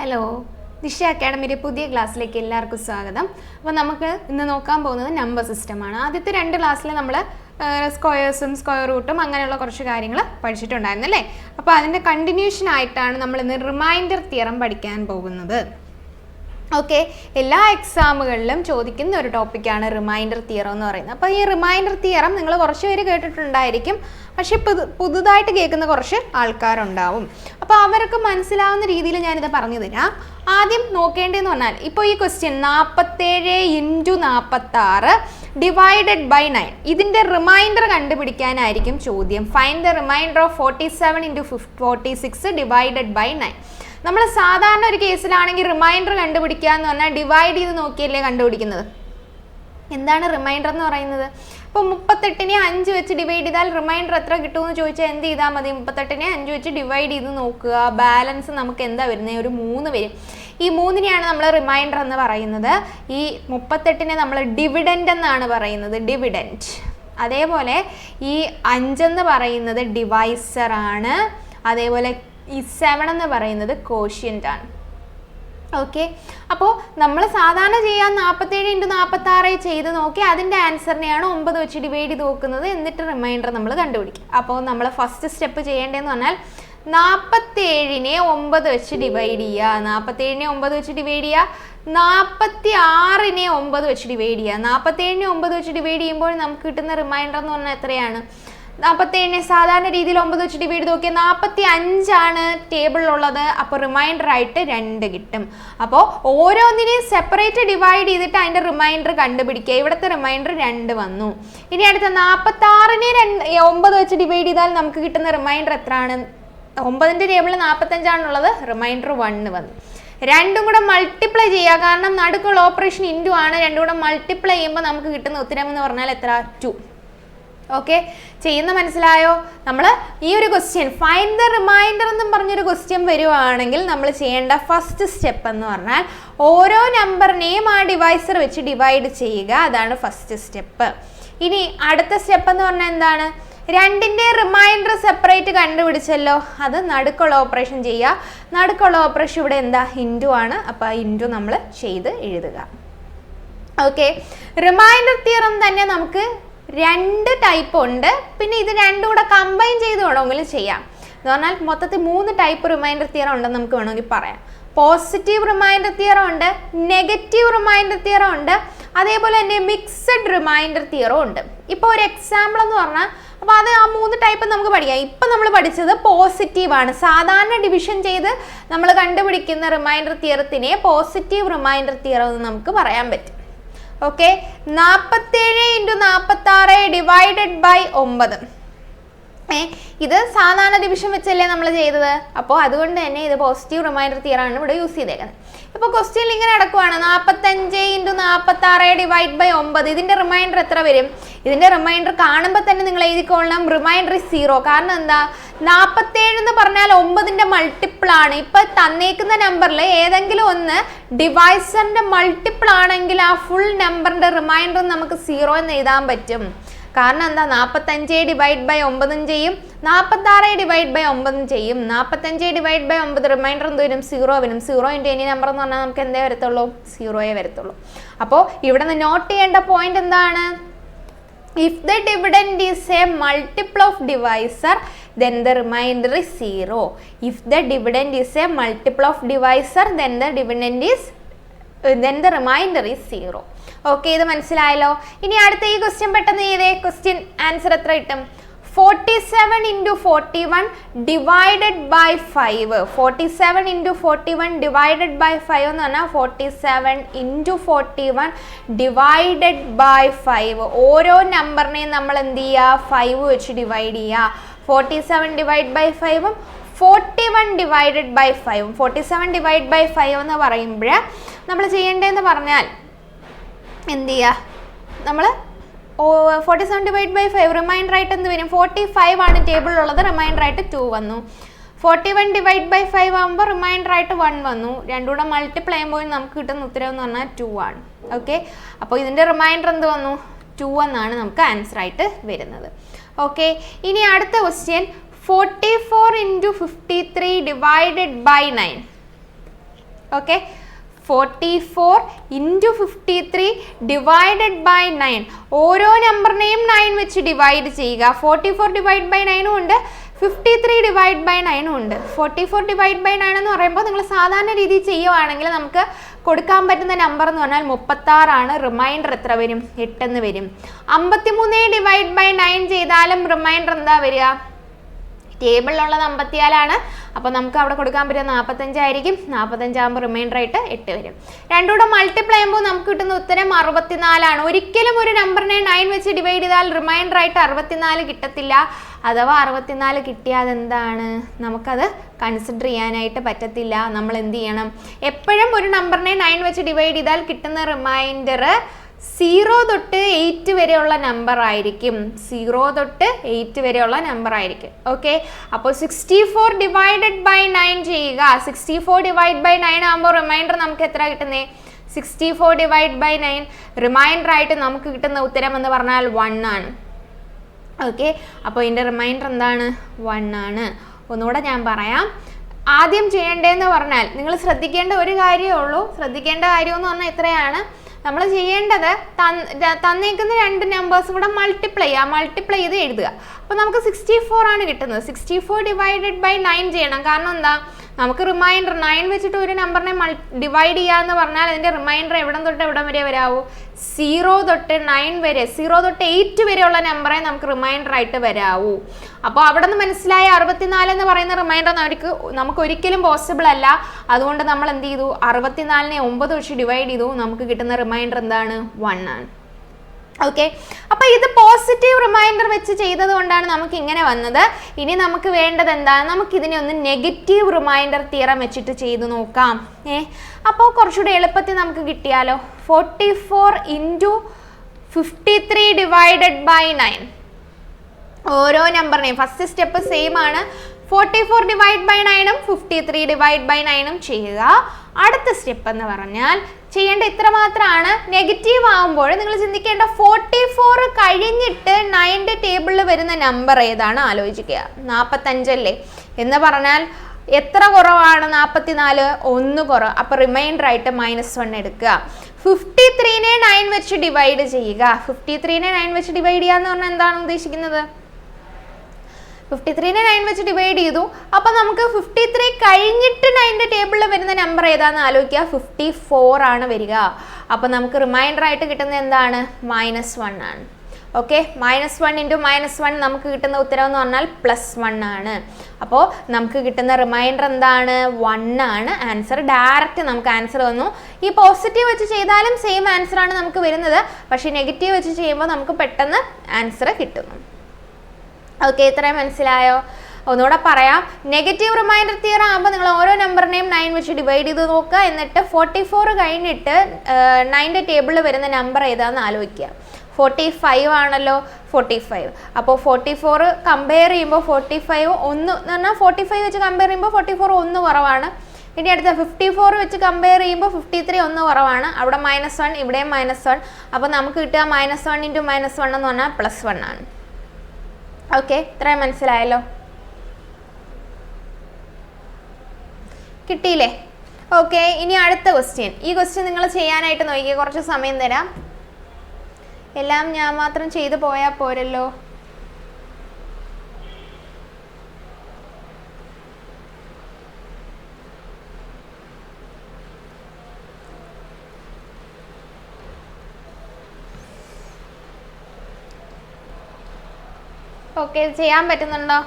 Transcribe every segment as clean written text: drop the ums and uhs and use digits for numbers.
Hello, ദിശ അക്കാഡമിയുടെ പുതിയ ക്ലാസ്സിലേക്ക് എല്ലാവർക്കും സ്വാഗതം. അപ്പോൾ നമുക്ക് ഇന്ന് നോക്കാൻ പോകുന്നത് നമ്പർ സിസ്റ്റമാണ്. ആദ്യത്തെ 2 ക്ലാസ്സിൽ നമ്മൾ സ്ക്വയേഴ്സും സ്ക്വയർ റൂട്ടും അങ്ങനെയുള്ള കുറച്ച് കാര്യങ്ങൾ പഠിച്ചിട്ടുണ്ടായിരുന്നു അല്ലേ. അപ്പോൾ അതിൻ്റെ കണ്ടിന്യൂഷൻ ആയിട്ടാണ് നമ്മൾ ഇന്ന് റിമൈൻഡർ തിയറം പഠിക്കാൻ പോകുന്നത്. ഓക്കെ, എല്ലാ എക്സാമുകളിലും ചോദിക്കുന്ന ഒരു ടോപ്പിക്കാണ് റിമൈൻഡർ തിയറം എന്ന് പറയുന്നത്. അപ്പോൾ ഈ റിമൈൻഡർ തിയറം നിങ്ങൾ കുറച്ച് പേര് കേട്ടിട്ടുണ്ടായിരിക്കും, പക്ഷേ പുതുതായിട്ട് കേൾക്കുന്ന കുറച്ച് ആൾക്കാരുണ്ടാവും. അപ്പോൾ അവർക്ക് മനസ്സിലാവുന്ന രീതിയിൽ ഞാനിത് പറഞ്ഞു തരാം. ആദ്യം നോക്കേണ്ടതെന്ന് പറഞ്ഞാൽ, ഇപ്പോൾ ഈ ക്വസ്റ്റ്യൻ 47 × 46 ഡിവൈഡഡ് ബൈ 9, ഇതിൻ്റെ റിമൈൻഡർ കണ്ടുപിടിക്കാനായിരിക്കും ചോദ്യം. Find the remainder of 47 × 46 divided by 9. നമ്മൾ സാധാരണ ഒരു കേസിലാണെങ്കിൽ റിമൈൻഡർ കണ്ടുപിടിക്കുക എന്ന് പറഞ്ഞാൽ ഡിവൈഡ് ചെയ്ത് നോക്കിയല്ലേ കണ്ടുപിടിക്കുന്നത്. എന്താണ് റിമൈൻഡർ എന്ന് പറയുന്നത്? ഇപ്പോൾ 38നെ 5 വെച്ച് ഡിവൈഡ് ചെയ്താൽ റിമൈൻഡർ എത്ര കിട്ടുമെന്ന് ചോദിച്ചാൽ എന്ത് ചെയ്താൽ മതി? 38നെ 5 വെച്ച് ഡിവൈഡ് ചെയ്ത് നോക്കുക. ബാലൻസ് നമുക്ക് എന്താ വരുന്നത്? ഒരു 3 വരും. ഈ 3നെയാണ് നമ്മൾ റിമൈൻഡർ എന്ന് പറയുന്നത്. ഈ 38നെ നമ്മൾ ഡിവിഡൻഡ് എന്നാണ് പറയുന്നത്, ഡിവിഡൻഡ്. അതേപോലെ ഈ 5 എന്ന് പറയുന്നത് ഡിവൈസർ ആണ്. അതേപോലെ ഈ 7 എന്ന് പറയുന്നത് കോഷ്യൻ്റ് ആണ്. ഓക്കെ, അപ്പോൾ നമ്മൾ സാധാരണ ചെയ്യാൻ 47 × 46 ചെയ്ത് നോക്കി അതിൻ്റെ ആൻസറിനെയാണ് 9 വെച്ച് ഡിവൈഡ് ചെയ്ത് നോക്കുന്നത്. എന്നിട്ട് റിമൈൻഡർ നമ്മൾ കണ്ടുപിടിക്കും. അപ്പോൾ നമ്മൾ ഫസ്റ്റ് സ്റ്റെപ്പ് ചെയ്യേണ്ടതെന്ന് പറഞ്ഞാൽ 47നെ 9 വെച്ച് ഡിവൈഡ് ചെയ്യുക. 47നെ 9 വെച്ച് ഡിവൈഡ് ചെയ്യുക. 46നെ 9 വെച്ച് ഡിവൈഡ് ചെയ്യുക. 47നെ 9 വെച്ച് ഡിവൈഡ് ചെയ്യുമ്പോൾ നമുക്ക് കിട്ടുന്ന റിമൈൻഡർ എന്ന് പറഞ്ഞാൽ എത്രയാണ്? 47നെ സാധാരണ രീതിയിൽ 9 വെച്ച് ഡിവൈഡ് ചെയ്ത് നോക്കിയാൽ 45 ആണ് ടേബിളിലുള്ളത്. അപ്പോൾ റിമൈൻഡർ ആയിട്ട് 2 കിട്ടും. അപ്പോൾ ഓരോന്നിനെയും സെപ്പറേറ്റ് ഡിവൈഡ് ചെയ്തിട്ട് അതിൻ്റെ റിമൈൻഡർ കണ്ടുപിടിക്കുക. ഇവിടുത്തെ റിമൈൻഡർ 2 വന്നു. ഇനി അടുത്ത 46നെ 9 വെച്ച് ഡിവൈഡ് ചെയ്താൽ നമുക്ക് കിട്ടുന്ന റിമൈൻഡർ എത്രയാണ്? 9ൻ്റെ ടേബിളിൽ 45 ആണുള്ളത്, റിമൈൻഡർ 1 വന്നു. രണ്ടും കൂടെ മൾട്ടിപ്ലൈ ചെയ്യുക, കാരണം നടുക്കുള്ള ഓപ്പറേഷൻ ഇൻറ്റു ആണ്. രണ്ടും കൂടെ മൾട്ടിപ്ലൈ ചെയ്യുമ്പോൾ നമുക്ക് കിട്ടുന്ന ഉത്തരം എന്ന് പറഞ്ഞാൽ എത്ര? 2. ഓക്കെ, ചെയ്യുന്ന മനസ്സിലായോ? നമ്മൾ ഈ ഒരു ക്വസ്റ്റ്യൻ ഫൈൻഡ് ദ റിമൈൻഡർ എന്നും പറഞ്ഞൊരു ക്വസ്റ്റ്യൻ വരുവാണെങ്കിൽ നമ്മൾ ചെയ്യേണ്ട ഫസ്റ്റ് സ്റ്റെപ്പ് എന്ന് പറഞ്ഞാൽ ഓരോ നമ്പറിനെയും ആ ഡിവൈസർ വെച്ച് ഡിവൈഡ് ചെയ്യുക. അതാണ് ഫസ്റ്റ് സ്റ്റെപ്പ്. ഇനി അടുത്ത സ്റ്റെപ്പ് എന്ന് പറഞ്ഞാൽ എന്താണ്? 2ൻ്റെ റിമൈൻഡർ സെപ്പറേറ്റ് കണ്ടുപിടിച്ചല്ലോ, അത് നടുക്കുള്ള ഓപ്പറേഷൻ ചെയ്യുക. നടുക്കുള്ള ഓപ്പറേഷൻ ഇവിടെ എന്താ? ഇൻറ്റു ആണ്. അപ്പോൾ ഇൻറ്റു നമ്മൾ ചെയ്ത് എഴുതുക. ഓക്കെ, റിമൈൻഡർ തിയറം തന്നെ നമുക്ക് 2 ടൈപ്പ് ഉണ്ട്. പിന്നെ ഇത് രണ്ടും കൂടെ കമ്പൈൻ ചെയ്ത് വേണമെങ്കിലും ചെയ്യാം. എന്ന് പറഞ്ഞാൽ മൊത്തത്തിൽ 3 ടൈപ്പ് റിമൈൻഡർ തിയറം ഉണ്ടെന്ന് നമുക്ക് വേണമെങ്കിൽ പറയാം. പോസിറ്റീവ് റിമൈൻഡർ തിയറം ഉണ്ട്, നെഗറ്റീവ് റിമൈൻഡർ തിയറം ഉണ്ട്, അതേപോലെ തന്നെ മിക്സഡ് റിമൈൻഡർ തിയറം ഉണ്ട്. ഇപ്പോൾ ഒരു എക്സാമ്പിൾ എന്ന് പറഞ്ഞാൽ, അപ്പോൾ അത് ആ 3 ടൈപ്പ് നമുക്ക് പഠിക്കാം. ഇപ്പം നമ്മൾ പഠിച്ചത് പോസിറ്റീവാണ്. സാധാരണ ഡിവിഷൻ ചെയ്ത് നമ്മൾ കണ്ടുപിടിക്കുന്ന റിമൈൻഡർ തിയറത്തിനെ പോസിറ്റീവ് റിമൈൻഡർ തിയറം എന്ന് നമുക്ക് പറയാൻ പറ്റും. Okay, 47 × 46 divided by 9. ഇത് സാധാരണ ഡിവിഷൻ വെച്ചല്ലേ നമ്മൾ ചെയ്തത്. അപ്പോൾ അതുകൊണ്ട് തന്നെ ഇത് പോസിറ്റീവ് റിമൈൻഡർ തിയറാണ് ഇവിടെ യൂസ് ചെയ്തേക്കുന്നത്. ഇപ്പോൾ ക്വസ്റ്റ്യൻ ഇങ്ങനെ നടക്കുവാണ്, 45 × 46 ഡിവൈഡ് ബൈ 9. ഇതിൻ്റെ റിമൈൻഡർ എത്ര വരും? ഇതിൻ്റെ റിമൈൻഡർ കാണുമ്പോൾ തന്നെ നിങ്ങൾ എഴുതിക്കൊള്ളണം, റിമൈൻഡർ 0. കാരണം എന്താ? 47 എന്ന് പറഞ്ഞാൽ 9ൻ്റെ മൾട്ടിപ്പിൾ ആണ്. ഇപ്പം തന്നേക്കുന്ന നമ്പറിൽ ഏതെങ്കിലും ഒന്ന് ഡിവൈസറിൻ്റെ മൾട്ടിപ്പിൾ ആണെങ്കിൽ ആ ഫുൾ നമ്പറിൻ്റെ റിമൈൻഡർ നമുക്ക് 0 എന്ന് എഴുതാൻ പറ്റും. കാരണം എന്താ? 45 ഡിവൈഡ് ബൈ 9 ചെയ്യും, 46 ഡിവൈഡ് ബൈ 9 ചെയ്യും. 45 ഡിവൈഡ് ബൈ 9 റിമൈൻഡർ എന്ത് വരും? 0 വരും. 0 × എനി നമ്പർ എന്ന് പറഞ്ഞാൽ നമുക്ക് എന്തേ വരത്തുള്ളൂ? 0 വരത്തുള്ളൂ. അപ്പോൾ ഇവിടെ നിന്ന് നോട്ട് ചെയ്യേണ്ട പോയിന്റ് എന്താണ്? If the dividend is A multiple of divisor then the remainder is 0. If the dividend is a multiple of divisor then the remainder is 0. Okay, ഇത് മനസ്സിലായല്ലോ. ഇനി അടുത്ത ഈ ക്വസ്റ്റ്യൻ പെട്ടെന്ന് ചെയ്തേ. ക്വസ്റ്റ്യൻ ആൻസർ എത്ര കിട്ടും? 47 × 41 ഡിവൈഡഡ് ബൈ 5. 47 × 41 ഡിവൈഡഡ് ബൈ 5 എന്ന് പറഞ്ഞാൽ 47 × 41 ഡിവൈഡഡ് ബൈ 5. ഓരോ നമ്പറിനെയും നമ്മൾ എന്ത് ചെയ്യുക? 5 വെച്ച് ഡിവൈഡ് ചെയ്യുക. 47 ഡിവൈഡ് ബൈ 5ഉം 41 ഡിവൈഡഡ് ബൈ 5ഉം. 47 ഡിവൈഡ് ബൈ 5 എന്ന് പറയുമ്പോൾ നമ്മൾ ചെയ്യേണ്ടതെന്ന് പറഞ്ഞാൽ എന്ത് ചെയ്യുക? നമ്മൾ 47 ഡിവൈഡ് ബൈ 5 റിമൈൻഡർ ആയിട്ട് എന്ത് വരും? 45 ആണ് ടേബിളിലുള്ളത്, റിമൈൻഡർ ആയിട്ട് 2 വന്നു. 41 ഡിവൈഡ് ബൈ 5 ആകുമ്പോൾ റിമൈൻഡർ ആയിട്ട് 1 വന്നു. രണ്ടും കൂടെ മൾട്ടിപ്ലൈ ചെയ്യുമ്പോൾ നമുക്ക് കിട്ടുന്ന ഉത്തരം എന്ന് പറഞ്ഞാൽ 2 ആണ്. ഓക്കെ, അപ്പോൾ ഇതിൻ്റെ റിമൈൻഡർ എന്ത് വന്നു? 2 എന്നാണ് നമുക്ക് ആൻസർ ആയിട്ട് വരുന്നത്. ഓക്കെ, ഇനി അടുത്ത question 44 × 53 divided by 9. Okay. 44 into 53 divided by 9. ഓരോ നമ്പറിനെയും 9 വെച്ച് ഡിവൈഡ് ചെയ്യുക. 44 ഡിവൈഡ് ബൈ 9 ഉണ്ട്, 53 ഡിവൈഡ് ബൈ 9 ഉണ്ട്. 44 ഡിവൈഡ് ബൈ 9 എന്ന് പറയുമ്പോൾ നിങ്ങൾ സാധാരണ രീതിയിൽ ചെയ്യുവാണെങ്കിൽ നമുക്ക് കൊടുക്കാൻ പറ്റുന്ന നമ്പർ എന്ന് പറഞ്ഞാൽ 36 ആണ്. റിമൈൻഡർ എത്ര വരും? 8 എന്ന് വരും. 53 ഡിവൈഡ് ബൈ 9 ചെയ്താലും റിമൈൻഡർ എന്താ വരിക? ടേബിളിലുള്ളത് 54 അപ്പോൾ നമുക്ക് അവിടെ കൊടുക്കാൻ പറ്റുക 45 ആയിരിക്കും. 45 ആകുമ്പോൾ റിമൈൻഡർ ആയിട്ട് 8 വരും. രണ്ടും കൂടെ മൾട്ടിപ്ലൈ ചെയ്യുമ്പോൾ നമുക്ക് കിട്ടുന്ന ഉത്തരം 64. ഒരിക്കലും ഒരു നമ്പറിനെ 9 വെച്ച് ഡിവൈഡ് ചെയ്താൽ റിമൈൻഡർ ആയിട്ട് 64 കിട്ടത്തില്ല. അഥവാ 64 കിട്ടിയാൽ എന്താണ്? നമുക്കത് കൺസിഡർ ചെയ്യാനായിട്ട് പറ്റത്തില്ല. നമ്മൾ എന്ത് ചെയ്യണം? എപ്പോഴും ഒരു നമ്പറിനെ 9 വെച്ച് ഡിവൈഡ് ചെയ്താൽ കിട്ടുന്ന റിമൈൻഡർ 0 തൊട്ട് 8 വരെയുള്ള നമ്പർ ആയിരിക്കും. 0 തൊട്ട് 8 വരെയുള്ള നമ്പർ ആയിരിക്കും. ഓക്കെ. അപ്പോൾ 64 ഡിവൈഡഡ് ബൈ 9 ചെയ്യുക. 64 ഡിവൈഡ് ബൈ 9 ആകുമ്പോൾ റിമൈൻഡർ നമുക്ക് എത്ര കിട്ടുന്നത്? 64 ഡിവൈഡ് ബൈ 9 റിമൈൻഡർ ആയിട്ട് നമുക്ക് കിട്ടുന്ന ഉത്തരം എന്ന് പറഞ്ഞാൽ 1 ആണ്. ഓക്കെ. അപ്പോൾ ഇതിൻ്റെ റിമൈൻഡർ എന്താണ്? 1 ആണ്. ഒന്നുകൂടെ ഞാൻ പറയാം. ആദ്യം ചെയ്യേണ്ടതെന്ന് പറഞ്ഞാൽ നിങ്ങൾ ശ്രദ്ധിക്കേണ്ട ഒരു കാര്യമേ ഉള്ളൂ. ശ്രദ്ധിക്കേണ്ട കാര്യമെന്ന് പറഞ്ഞാൽ ഇത്രയാണ്. നമ്മൾ ചെയ്യേണ്ടത് തന്നേക്കുന്ന രണ്ട് നമ്പേഴ്സും കൂടെ മൾട്ടിപ്ലൈ ചെയ്ത് എഴുതുക. അപ്പോൾ നമുക്ക് 64 ആണ് കിട്ടുന്നത്. 64 ഡിവൈഡഡ് ബൈ 9 ചെയ്യണം. കാരണം എന്താ? നമുക്ക് റിമൈൻഡർ 9 വെച്ചിട്ട് ഒരു നമ്പറിനെ ഡിവൈഡ് ചെയ്യുക എന്ന് പറഞ്ഞാൽ അതിൻ്റെ റിമൈൻഡർ എവിടം തൊട്ട് എവിടം വരെ വരാവൂ? 0 തൊട്ട് 9 വരെ, 0 തൊട്ട് 8 വരെയുള്ള നമ്പറെ നമുക്ക് റിമൈൻഡർ ആയിട്ട് വരാവൂ. അപ്പോൾ അവിടെ നിന്ന് മനസ്സിലായ 64 എന്ന് പറയുന്ന റിമൈൻഡർ നമുക്ക് ഒരിക്കലും പോസിബിൾ അല്ല. അതുകൊണ്ട് നമ്മൾ എന്ത് ചെയ്തു? 64നെ 9 വെച്ച് ഡിവൈഡ് ചെയ്തു. നമുക്ക് കിട്ടുന്ന റിമൈൻഡർ എന്താണ്? 1 ആണ്. ഓക്കെ. അപ്പോൾ ഇത് പോസിറ്റീവ് റിമൈൻഡർ വെച്ച് ചെയ്തത് കൊണ്ടാണ് നമുക്ക് ഇങ്ങനെ വന്നത്. ഇനി നമുക്ക് വേണ്ടത് എന്താണ്? നമുക്കിതിനെ ഒന്ന് നെഗറ്റീവ് റിമൈൻഡർ തിയറം വെച്ചിട്ട് ചെയ്ത് നോക്കാം. അപ്പോൾ കുറച്ചുകൂടി എളുപ്പത്തിൽ നമുക്ക് കിട്ടിയാലോ? 44 ഇൻറ്റു 53 ഡിവൈഡഡ് ബൈ 9. ഓരോ നമ്പറിനെയും ഫസ്റ്റ് സ്റ്റെപ്പ് സെയിം ആണ്. 44 ഡിവൈഡ് ബൈ 9ഉം 53 ഡിവൈഡ് ബൈ 9ഉം ചെയ്യുക. അടുത്ത സ്റ്റെപ്പ് എന്ന് പറഞ്ഞാൽ ചെയ്യേണ്ട ഇത്ര മാത്രമാണ്. നെഗറ്റീവ് ആകുമ്പോൾ നിങ്ങൾ ചിന്തിക്കേണ്ട 44 കഴിഞ്ഞിട്ട് 9ന്റെ ടേബിളിൽ വരുന്ന നമ്പർ ഏതാണ് ആലോചിക്കുക. 45 അല്ലേ എന്ന് പറഞ്ഞാൽ എത്ര കുറവാണ്? 44, 1 കുറവ്. അപ്പോൾ റിമൈൻഡർ ആയിട്ട് -1 എടുക്കുക. 53നെ 9 വെച്ച് ഡിവൈഡ് ചെയ്യുക. 53നെ 9 വെച്ച് ഡിവൈഡ് ചെയ്യുക എന്ന് പറഞ്ഞാൽ എന്താണ് ഉദ്ദേശിക്കുന്നത്? 53നെ 9 വെച്ച് ഡിവൈഡ് ചെയ്തു. അപ്പോൾ നമുക്ക് 53 കഴിഞ്ഞിട്ട് 9ന്റെ ടേബിളിൽ വരുന്ന നമ്പർ ഏതാണെന്ന് ആലോചിക്കുക. 54 ആണ് വരിക. അപ്പോൾ നമുക്ക് റിമൈൻഡർ ആയിട്ട് കിട്ടുന്നത് എന്താണ്? -1 ആണ്. ഓക്കെ. -1 ഇൻറ്റു -1 നമുക്ക് കിട്ടുന്ന ഉത്തരം എന്ന് പറഞ്ഞാൽ +1 ആണ്. അപ്പോൾ നമുക്ക് കിട്ടുന്ന റിമൈൻഡർ എന്താണ്? 1 ആണ്. ആൻസർ ഡയറക്റ്റ് നമുക്ക് ആൻസർ വന്നു. ഈ പോസിറ്റീവ് വെച്ച് ചെയ്താലും സെയിം ആൻസർ ആണ് നമുക്ക് വരുന്നത്. പക്ഷേ നെഗറ്റീവ് വെച്ച് ചെയ്യുമ്പോൾ നമുക്ക് പെട്ടെന്ന് ആൻസർ കിട്ടുന്നു. ഓക്കെ. ഇത്രയും മനസ്സിലായോ? ഒന്നുകൂടെ പറയാം. നെഗറ്റീവ് റിമൈൻഡർ തിയറം ആകുമ്പോൾ നിങ്ങൾ ഓരോ നമ്പറിനെയും 9 വെച്ച് ഡിവൈഡ് ചെയ്ത് നോക്കുക. എന്നിട്ട് 44 കഴിഞ്ഞിട്ട് 9ന്റെ ടേബിളിൽ വരുന്ന നമ്പർ ഏതാണെന്ന് ആലോചിക്കുക. 45 ആണല്ലോ. 45. അപ്പോൾ 44 കമ്പയർ ചെയ്യുമ്പോൾ 45 1 എന്ന് പറഞ്ഞാൽ 45 വെച്ച് കമ്പയർ ചെയ്യുമ്പോൾ 44 1 കുറവാണ്. ഇനി അടുത്ത 54 വെച്ച് കമ്പയർ ചെയ്യുമ്പോൾ 53 1 കുറവാണ്. അവിടെ -1, ഇവിടെയും -1. അപ്പോൾ നമുക്ക് കിട്ടുക -1 ഇൻറ്റു -1 എന്ന് പറഞ്ഞാൽ +1 ആണ്. ഓക്കെ. ഇത്രയും മനസ്സിലായല്ലോ? കിട്ടിയില്ലേ? ഓക്കെ. ഇനി അടുത്ത ക്വസ്റ്റ്യൻ. ഈ ക്വസ്റ്റ്യൻ നിങ്ങൾ ചെയ്യാനായിട്ട് നോക്കിയേ. കുറച്ച് സമയം തരാം. എല്ലാം ഞാൻ മാത്രം ചെയ്തു പോയാൽ പോരല്ലോ. ഓക്കെ. ചെയ്യാൻ പറ്റുന്നുണ്ടോ?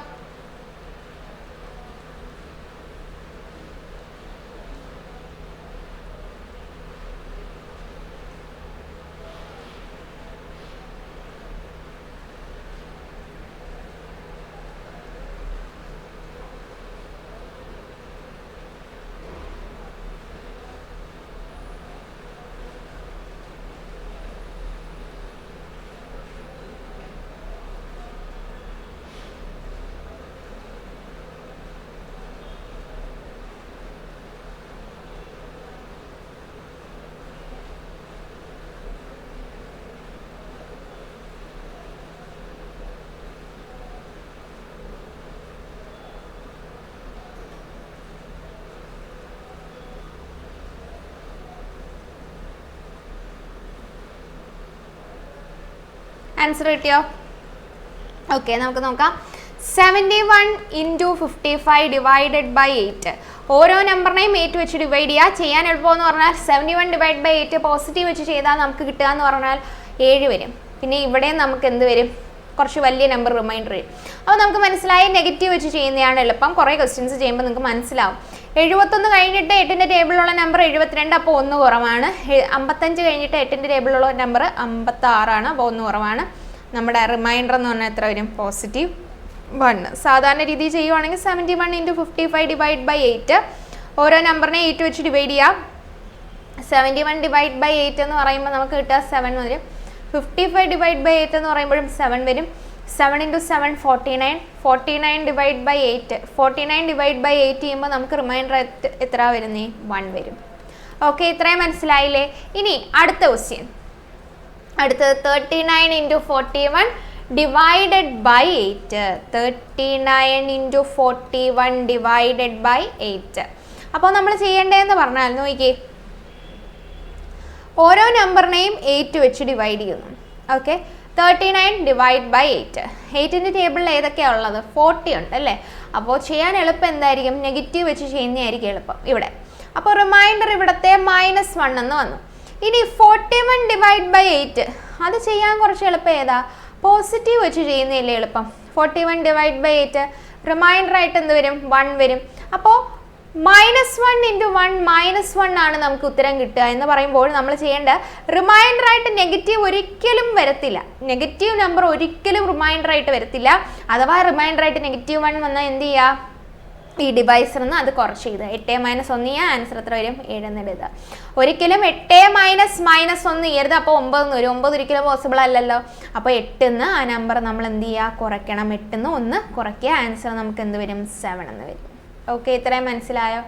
ആൻസർ കിട്ടിയോ? ഓക്കെ, നമുക്ക് നോക്കാം. 71 × 55 ഡിവൈഡഡ് ബൈ 8. ഓരോ നമ്പറിനെയും 8 വെച്ച് ഡിവൈഡ് ചെയ്യുക. ചെയ്യാൻ എളുപ്പമെന്ന് പറഞ്ഞാൽ 71 ഡിവൈഡ് ബൈ 8 പോസിറ്റീവ് വെച്ച് ചെയ്താൽ നമുക്ക് കിട്ടുക എന്ന് പറഞ്ഞാൽ 7 വരും. പിന്നെ ഇവിടെയും നമുക്ക് എന്ത് വരും? കുറച്ച് വലിയ നമ്പർ റിമൈൻഡർ വരും. അപ്പോൾ നമുക്ക് മനസ്സിലായി നെഗറ്റീവ് വെച്ച് ചെയ്യുന്നതാണ് എളുപ്പം. കുറേ ക്വസ്റ്റ്യൻസ് ചെയ്യുമ്പോൾ നിങ്ങൾക്ക് മനസ്സിലാവും. 71 കഴിഞ്ഞിട്ട് 8ൻ്റെ ടേബിളിലുള്ള നമ്പർ 72, അപ്പോൾ 1 കുറവാണ്. 55 കഴിഞ്ഞിട്ട് 8ൻ്റെ ടേബിളിലുള്ള നമ്പർ 56 ആണ്, അപ്പോൾ 1 കുറവാണ്. നമ്മുടെ റിമൈൻഡർ എന്ന് പറഞ്ഞാൽ എത്ര വരും? പോസിറ്റീവ് 1. സാധാരണ രീതിയിൽ ചെയ്യുവാണെങ്കിൽ 71 × 55 ഡിവൈഡ് ബൈ 8. ഓരോ നമ്പറിനെ 8 വെച്ച് ഡിവൈഡ് ചെയ്യാം. 71 ഡിവൈഡ് ബൈ 8 എന്ന് പറയുമ്പോൾ നമുക്ക് കിട്ടുക 7 വരും. 55 ഡിവൈഡ് ബൈ 8 എന്ന് പറയുമ്പോഴും 7 വരും. 7 × 7 49. 49 ഡിവൈഡ് ബൈ 8. 49 ഡിവൈഡ് ബൈ 8 ചെയ്യുമ്പോൾ നമുക്ക് റിമൈൻഡർ എത്ര വരുന്നേ? 1 വരും. ഓക്കെ, ഇത്രയും മനസ്സിലായില്ലേ? ഇനി അടുത്ത ക്വസ്റ്റ്യൻ. അടുത്തത് 39 × 41 ഡിവൈഡഡ് ബൈ 8. 39 × 41 divided by 8. അപ്പോൾ നമ്മൾ ചെയ്യേണ്ടതെന്ന് പറഞ്ഞാൽ നോക്കിക്കേ, ഓരോ നമ്പറിനെയും 8 വെച്ച് ഡിവൈഡ് ചെയ്യുന്നു. Okay, 39 divide by 8. 8ൻ്റെ ടേബിളിൽ ഏതൊക്കെയാണ് ഉള്ളത്? 40 ഉണ്ട് അല്ലേ? അപ്പോൾ ചെയ്യാൻ എളുപ്പം എന്തായിരിക്കും? നെഗറ്റീവ് വെച്ച് ചെയ്യുന്നതായിരിക്കും എളുപ്പം ഇവിടെ. അപ്പോൾ റിമൈൻഡർ ഇവിടുത്തെ -1 എന്ന് വന്നു. ഇനി 41 ഡിവൈഡ് ബൈ 8 അത് ചെയ്യാൻ കുറച്ച് എളുപ്പം ഏതാ? പോസിറ്റീവ് വെച്ച് ചെയ്യുന്നതല്ലേ എളുപ്പം. 41 ഡിവൈഡ് ബൈ 8 റിമൈൻഡർ ആയിട്ട് എന്ത് വരും? 1 വരും. അപ്പോൾ -1 × 1 -1 ആണ് നമുക്ക് ഉത്തരം കിട്ടുക എന്ന് പറയുമ്പോൾ നമ്മൾ ചെയ്യേണ്ട റിമൈൻഡർ ആയിട്ട് നെഗറ്റീവ് ഒരിക്കലും വരത്തില്ല. നെഗറ്റീവ് നമ്പർ ഒരിക്കലും റിമൈൻഡർ ആയിട്ട് വരത്തില്ല. അഥവാ റിമൈൻഡർ ആയിട്ട് -1 വന്നാൽ എന്ത് ചെയ്യുക? ഈ ഡിവൈസറിൽ നിന്ന് അത് കുറച്ച് ചെയ്ത് 8 - 1 ചെയ്യാൻ ആൻസർ എത്ര വരും? 7 എന്ന് എഴുതുക. ഒരിക്കലും 8 - -1 ചെയ്യരുത്. അപ്പോൾ 9 എന്ന് വരും. 9 ഒരിക്കലും പോസിബിൾ അല്ലല്ലോ. അപ്പോൾ 8 ആ നമ്പർ നമ്മൾ എന്ത് ചെയ്യുക? കുറയ്ക്കണം. 8 1 കുറയ്ക്കുക. ആൻസർ നമുക്ക് എന്ത് വരും? 7 എന്ന് വരും. ഓക്കെ, ഇത്രയും മനസ്സിലായോ?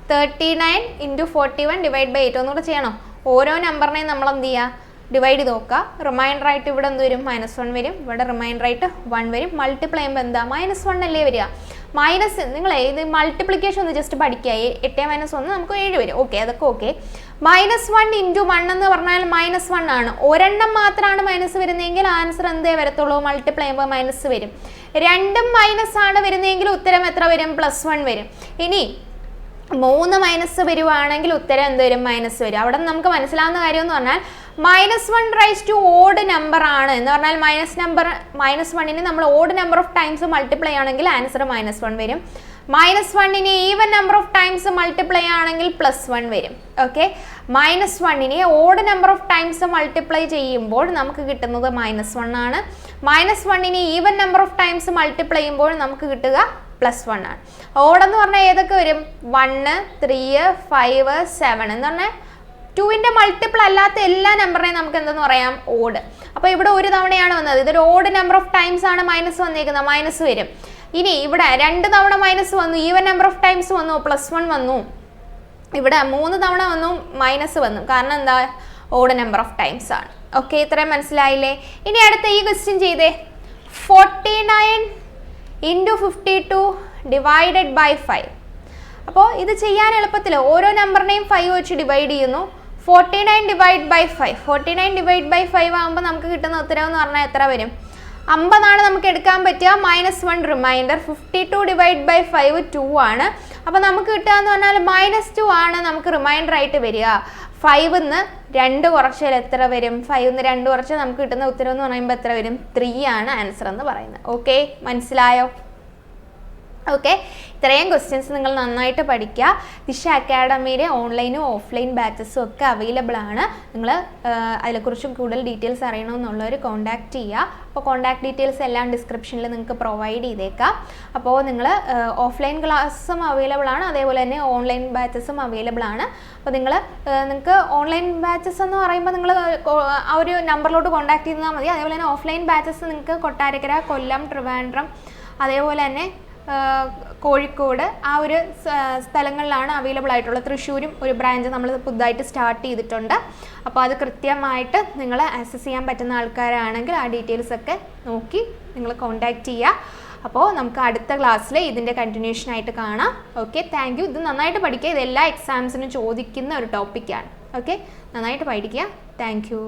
(39 × 41 ഡിവൈഡ് ബൈ 8) ഒന്നുകൂടെ ചെയ്യണോ? ഓരോ നമ്പറിനെയും നമ്മൾ എന്ത് ചെയ്യുക? ഡിവൈഡ് ചെയ്ത് നോക്കുക. റിമൈൻഡർ ആയിട്ട് ഇവിടെ എന്ത് വരും? -1 വരും. ഇവിടെ റിമൈൻഡർ ആയിട്ട് 1 വരും. മൾട്ടിപ്ലൈ ചെയ്യുമ്പോൾ എന്താ? -1 അല്ലേ വരിക? നിങ്ങൾ ഇത് മൾട്ടിപ്ലിക്കേഷൻ ഒന്ന് ജസ്റ്റ് പഠിക്കുക. 8 - 1 നമുക്ക് 7 വരും. ഓക്കെ, അതൊക്കെ ഓക്കെ. -1 × 1 എന്ന് പറഞ്ഞാൽ -1 ആണ്. ഒരെണ്ണം മാത്രമാണ് മൈനസ് വരുന്നതെങ്കിൽ ആൻസർ എന്തേ വരത്തുള്ളൂ? മൾട്ടിപ്ലൈ ചെയ്യുമ്പോൾ മൈനസ് വരും. രണ്ടും മൈനസ് ആണ് വരുന്നതെങ്കിൽ ഉത്തരം എത്ര വരും? +1 വരും. ഇനി 3 മൈനസ് വരുവാണെങ്കിൽ ഉത്തരം എന്ത് വരും? മൈനസ് വരും. അവിടെ നമുക്ക് മനസ്സിലാവുന്ന കാര്യം എന്ന് പറഞ്ഞാൽ -1 റൈസ് ടു ഓഡ് നമ്പർ ആണ് എന്ന് പറഞ്ഞാൽ -1നെ നമ്മൾ odd number of times multiply ആണെങ്കിൽ ആൻസർ -1 വരും. -1നെ even number of times multiply ആണെങ്കിൽ +1 വരും. ഓക്കെ, -1നെ odd number of times multiply ചെയ്യുമ്പോൾ നമുക്ക് കിട്ടുന്നത് -1 ആണ്. -1നെ even number of times multiply ചെയ്യുമ്പോൾ നമുക്ക് കിട്ടുക +1 ആണ്. ഓഡ് എന്ന് പറഞ്ഞാൽ ഏതൊക്കെ വരും? 1 3 5 7 എന്ന് പറഞ്ഞാൽ 2ന്റെ മൾട്ടിപ്പിൾ അല്ലാത്ത എല്ലാ നമ്പറിനെയും നമുക്ക് എന്തെന്ന് പറയാം? ഓഡ്. അപ്പോൾ ഇവിടെ ഒരു തവണയാണ് വന്നത്. ഇതൊരു ഓഡ് നമ്പർ ഓഫ് ടൈംസ് ആണ് മൈനസ് വന്നേക്കുന്നത്. മൈനസ് വരും. ഇനി ഇവിടെ 2 തവണ മൈനസ് വന്നു. ഈവൻ നമ്പർ ഓഫ് ടൈംസ് വന്നു. +1 വന്നു. ഇവിടെ 3 തവണ വന്നു. മൈനസ് വന്നു. കാരണം എന്താ? ഓഡ് നമ്പർ ഓഫ് ടൈംസ് ആണ്. ഓക്കെ, ഇത്രയും മനസ്സിലായില്ലേ? ഇനി അടുത്ത ഈ ക്വസ്റ്റ്യൻ ചെയ്തേ. 49 × 52 ഡിവൈഡഡ് ബൈ 5. അപ്പോൾ ഇത് ചെയ്യാൻ എളുപ്പത്തിൽ ഓരോ നമ്പറിനെയും 5 വെച്ച് ഡിവൈഡ് ചെയ്യുന്നു. 49 ഡിവൈഡ് ബൈ 5. 49 ഡിവൈഡ് ബൈ 5 ആകുമ്പോൾ നമുക്ക് കിട്ടുന്ന ഉത്തരം എന്ന് പറഞ്ഞാൽ എത്ര വരും? 50 നമുക്ക് എടുക്കാൻ പറ്റുക. -1 റിമൈൻഡർ. 52 ഡിവൈഡ് ബൈ 5 2 ആണ്. അപ്പോൾ നമുക്ക് കിട്ടുക എന്ന് പറഞ്ഞാൽ -2 ആണ് നമുക്ക് റിമൈൻഡർ ആയിട്ട് വരിക. 5 ന്ന് 2 കുറച്ചാൽ എത്ര വരും? 5 ന്ന് 2 കുറച്ചാൽ നമുക്ക് കിട്ടുന്ന ഉത്തരം എന്ന് പറയുമ്പോൾ എത്ര വരും? 3 ആണ് ആൻസർ എന്ന് പറയുന്നത്. ഓക്കെ, മനസ്സിലായോ? ഓക്കെ, ഇത്രയും ക്വസ്റ്റ്യൻസ് നിങ്ങൾ നന്നായിട്ട് പഠിക്കുക. ദിശ അക്കാഡമിയിലെ ഓൺലൈനും ഓഫ്ലൈൻ ബാച്ചസും ഒക്കെ അവൈലബിൾ ആണ്. നിങ്ങൾ അതിനെക്കുറിച്ചും കൂടുതൽ ഡീറ്റെയിൽസ് അറിയണമെന്നുള്ളവർ കോൺടാക്റ്റ് ചെയ്യുക. അപ്പോൾ കോൺടാക്ട് ഡീറ്റെയിൽസ് എല്ലാം ഡിസ്ക്രിപ്ഷനിൽ നിങ്ങൾക്ക് പ്രൊവൈഡ് ചെയ്തേക്കാം. അപ്പോൾ നിങ്ങൾ ഓഫ്ലൈൻ ക്ലാസ്സും അവൈലബിൾ ആണ്, അതേപോലെ തന്നെ ഓൺലൈൻ ബാച്ചസും അവൈലബിൾ ആണ്. അപ്പോൾ നിങ്ങൾക്ക് ഓൺലൈൻ ബാച്ചസ് എന്ന് പറയുമ്പോൾ നിങ്ങൾ ആ ഒരു നമ്പറിലോട്ട് കോൺടാക്ട് ചെയ്താൽ മതി. അതേപോലെ തന്നെ ഓഫ്ലൈൻ ബാച്ചസ് നിങ്ങൾക്ക് കൊട്ടാരക്കര, കൊല്ലം, ട്രിവാൻഡ്രം, അതേപോലെ തന്നെ കോഴിക്കോട് ആ ഒരു സ്ഥലങ്ങളിലാണ് അവൈലബിൾ ആയിട്ടുള്ളത്. തൃശ്ശൂരും ഒരു ബ്രാഞ്ച് നമ്മൾ പുതുതായിട്ട് സ്റ്റാർട്ട് ചെയ്തിട്ടുണ്ട്. അപ്പോൾ അത് കൃത്യമായിട്ട് നിങ്ങൾ ആക്സസ് ചെയ്യാൻ പറ്റുന്ന ആൾക്കാരാണെങ്കിൽ ആ ഡീറ്റെയിൽസ് ഒക്കെ നോക്കി നിങ്ങൾ കോൺടാക്റ്റ് ചെയ്യുക. അപ്പോൾ നമുക്ക് അടുത്ത ക്ലാസ്സിൽ ഇതിൻ്റെ കണ്ടിന്യൂഷൻ ആയിട്ട് കാണാം. Okay, thank you. ഇത് നന്നായിട്ട് പഠിക്കുക. ഇത് എല്ലാ എക്സാംസിനും ചോദിക്കുന്ന ഒരു ടോപ്പിക്കാണ്. ഓക്കെ, നന്നായിട്ട് പഠിക്കുക. Thank you.